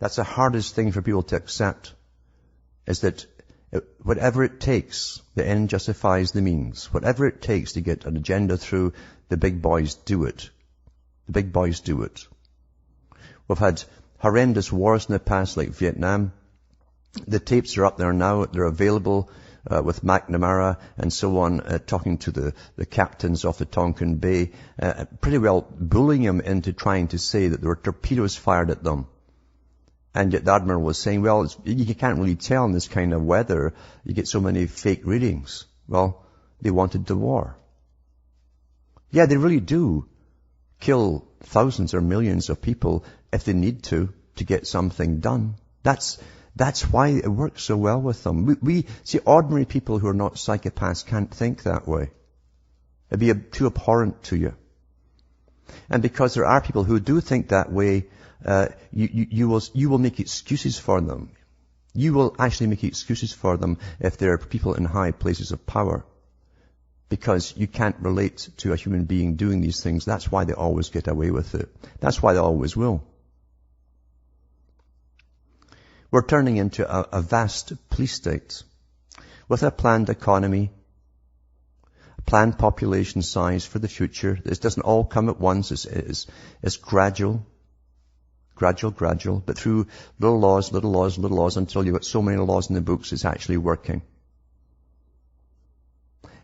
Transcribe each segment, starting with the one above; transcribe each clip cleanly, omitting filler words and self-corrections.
That's the hardest thing for people to accept, is that whatever it takes, the end justifies the means. Whatever it takes to get an agenda through, the big boys do it. The big boys do it. We've had horrendous wars in the past, like Vietnam. The tapes are up there now. They're available with McNamara and so on, talking to the captains of the Tonkin Bay, pretty well bullying them into trying to say that there were torpedoes fired at them. And yet the Admiral was saying, well, you can't really tell in this kind of weather. You get so many fake readings. Well, they wanted the war. Yeah, they really do kill thousands or millions of people if they need to get something done. That's why it works so well with them. We see, ordinary people who are not psychopaths can't think that way. It'd be too abhorrent to you. And because there are people who do think that way, you will make excuses for them. You will actually make excuses for them if they're people in high places of power. Because you can't relate to a human being doing these things. That's why they always get away with it. That's why they always will. We're turning into a vast police state with a planned economy, a planned population size for the future. This doesn't all come at once. It's gradual, but through little laws until you've got so many laws in the books, it's actually working.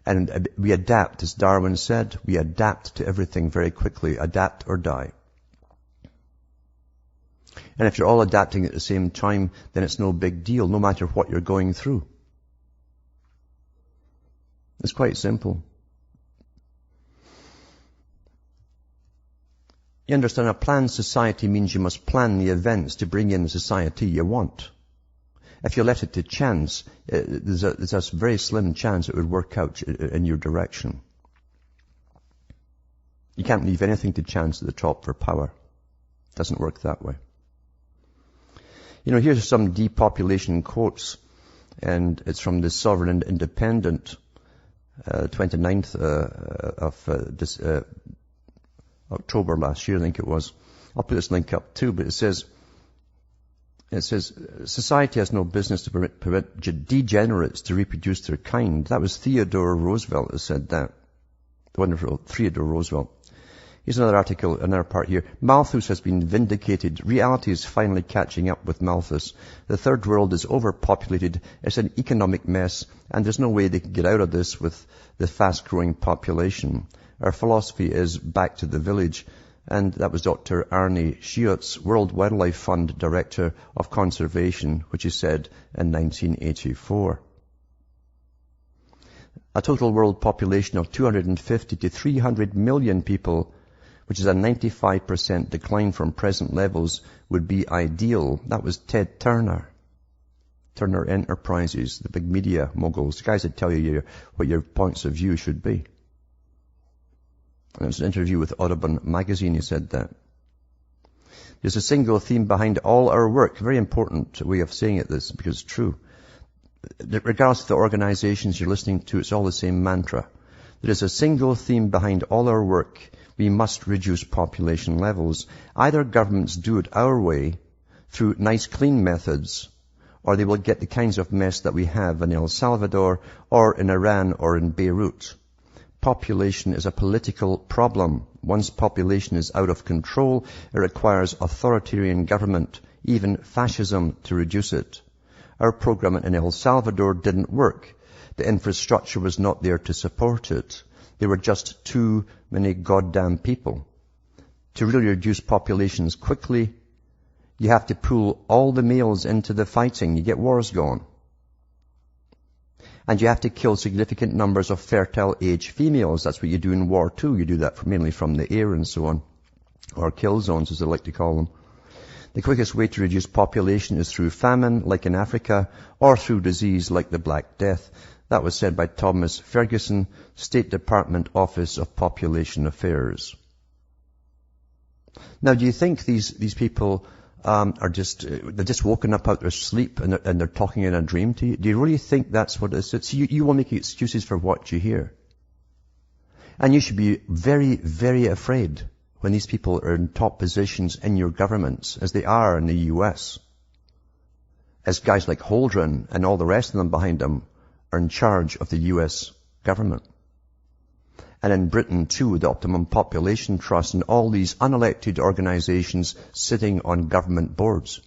And we adapt, as Darwin said, we adapt to everything very quickly. Adapt or die. And if you're all adapting at the same time, then it's no big deal, no matter what you're going through. It's quite simple. You understand, a planned society means you must plan the events to bring in the society you want. If you left it to chance, there's a very slim chance it would work out in your direction. You can't leave anything to chance at the top for power. It doesn't work that way. You know, here's some depopulation quotes, and it's from the Sovereign Independent, 29th of October last year, I think it was. I'll put this link up too, but it says, society has no business to permit degenerates to reproduce their kind. That was Theodore Roosevelt who said that. The wonderful Theodore Roosevelt. Here's another article, another part here. Malthus has been vindicated. Reality is finally catching up with Malthus. The third world is overpopulated. It's an economic mess, and there's no way they can get out of this with the fast-growing population. Our philosophy is back to the village. And that was Dr. Arne Schiotz, World Wildlife Fund Director of Conservation, which he said in 1984. A total world population of 250 to 300 million people, which is a 95% decline from present levels, would be ideal. That was Ted Turner. Turner Enterprises, the big media moguls, the guys that tell you what your points of view should be. And it was an interview with Audubon magazine, he said that. There's a single theme behind all our work. Very important way of saying it, this, because it's true. Regardless of the organizations you're listening to, it's all the same mantra. There is a single theme behind all our work. We must reduce population levels. Either governments do it our way, through nice clean methods, or they will get the kinds of mess that we have in El Salvador, or in Iran, or in Beirut. Population is a political problem. Once population is out of control, it requires authoritarian government, even fascism, to reduce it. Our program in El Salvador didn't work. The infrastructure was not there to support it. There were just too many goddamn people. To really reduce populations quickly, you have to pull all the males into the fighting. You get wars going. And you have to kill significant numbers of fertile age females. That's what you do in war too. You do that mainly from the air and so on. Or kill zones, as they like to call them. The quickest way to reduce population is through famine, like in Africa, or through disease, like the Black Death. That was said by Thomas Ferguson, State Department Office of Population Affairs. Now, do you think these people they're just woken up out of their sleep and they're talking in a dream to you? Do you really think that's what it is? So you will make excuses for what you hear. And you should be very, very afraid when these people are in top positions in your governments, as they are in the US. as guys like Holdren and all the rest of them behind him are in charge of the US government. And in Britain too, the Optimum Population Trust and all these unelected organizations sitting on government boards.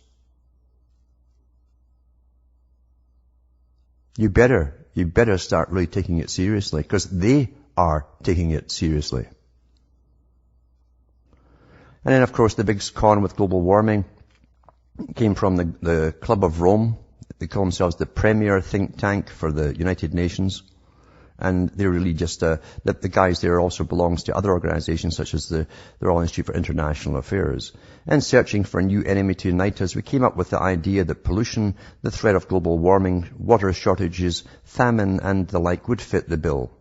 You better start really taking it seriously, because they are taking it seriously. And then, of course, the big con with global warming came from the Club of Rome. They call themselves the premier think tank for the United Nations. And they're really just, the guys there also belongs to other organizations such as the Royal Institute for International Affairs. And searching for a new enemy to unite us, we came up with the idea that pollution, the threat of global warming, water shortages, famine and the like would fit the bill.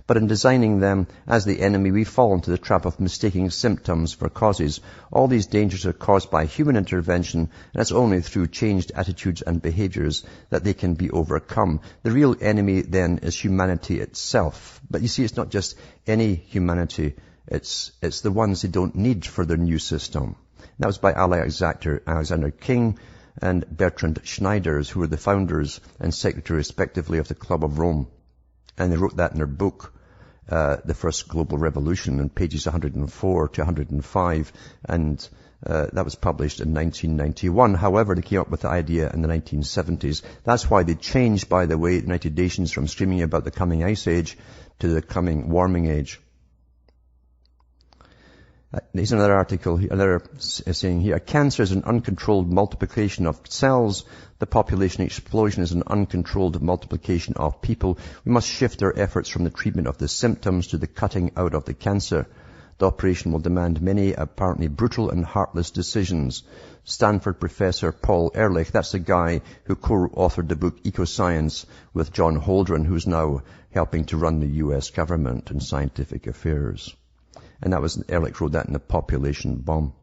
But in designing them as the enemy, we fall into the trap of mistaking symptoms for causes. All these dangers are caused by human intervention, and it's only through changed attitudes and behaviors that they can be overcome. The real enemy then is humanity itself. But you see, it's not just any humanity. It's the ones they don't need for their new system. That was by Alexander King and Bertrand Schneiders, who were the founders and secretary respectively of the Club of Rome. And they wrote that in their book, The First Global Revolution, on pages 104 to 105. And that was published in 1991. However, they came up with the idea in the 1970s. That's why they changed, by the way, the United Nations from screaming about the coming ice age to the coming warming age. Here's another article, another saying here, cancer is an uncontrolled multiplication of cells. The population explosion is an uncontrolled multiplication of people. We must shift our efforts from the treatment of the symptoms to the cutting out of the cancer. The operation will demand many apparently brutal and heartless decisions. Stanford professor Paul Ehrlich, that's the guy who co-authored the book Ecoscience with John Holdren, who's now helping to run the US government and scientific affairs. And that was, Ehrlich wrote that in The Population Bomb.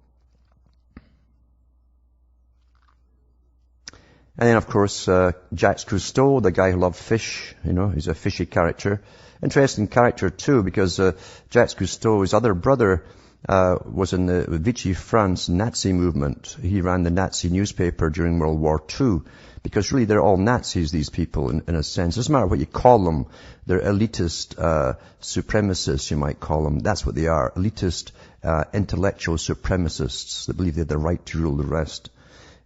And then, of course, Jacques Cousteau, the guy who loved fish, he's a fishy character. Interesting character too, because Jacques Cousteau, his other brother, was in the Vichy France Nazi movement. He ran the Nazi newspaper during World War II. Because really they're all Nazis, these people, in a sense. It doesn't matter what you call them. They're elitist supremacists, you might call them. That's what they are. Elitist intellectual supremacists that believe they have the right to rule the rest.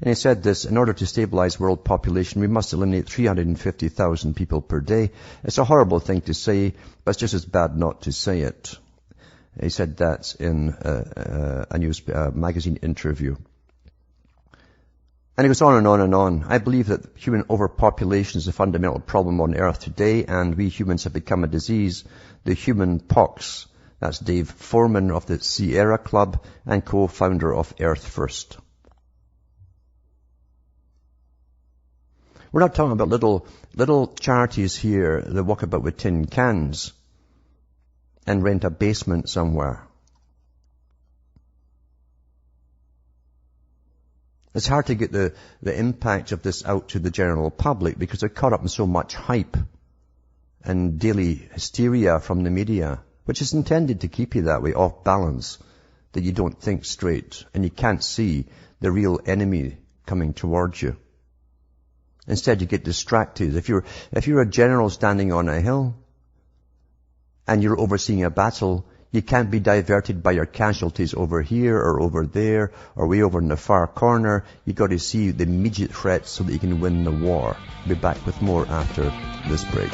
And he said this, in order to stabilize world population, we must eliminate 350,000 people per day. It's a horrible thing to say, but it's just as bad not to say it. He said that in a news magazine interview. And he goes on and on and on. I believe that human overpopulation is a fundamental problem on Earth today, and we humans have become a disease, the human pox. That's Dave Foreman of the Sierra Club and co-founder of Earth First. We're not talking about little charities here that walk about with tin cans and rent a basement somewhere. It's hard to get the impact of this out to the general public because they're caught up in so much hype and daily hysteria from the media, which is intended to keep you that way, off balance, that you don't think straight and you can't see the real enemy coming towards you. Instead, you get distracted. If you're a general standing on a hill and you're overseeing a battle, you can't be diverted by your casualties over here or over there or way over in the far corner. You've got to see the immediate threats so that you can win the war. We'll be back with more after this break.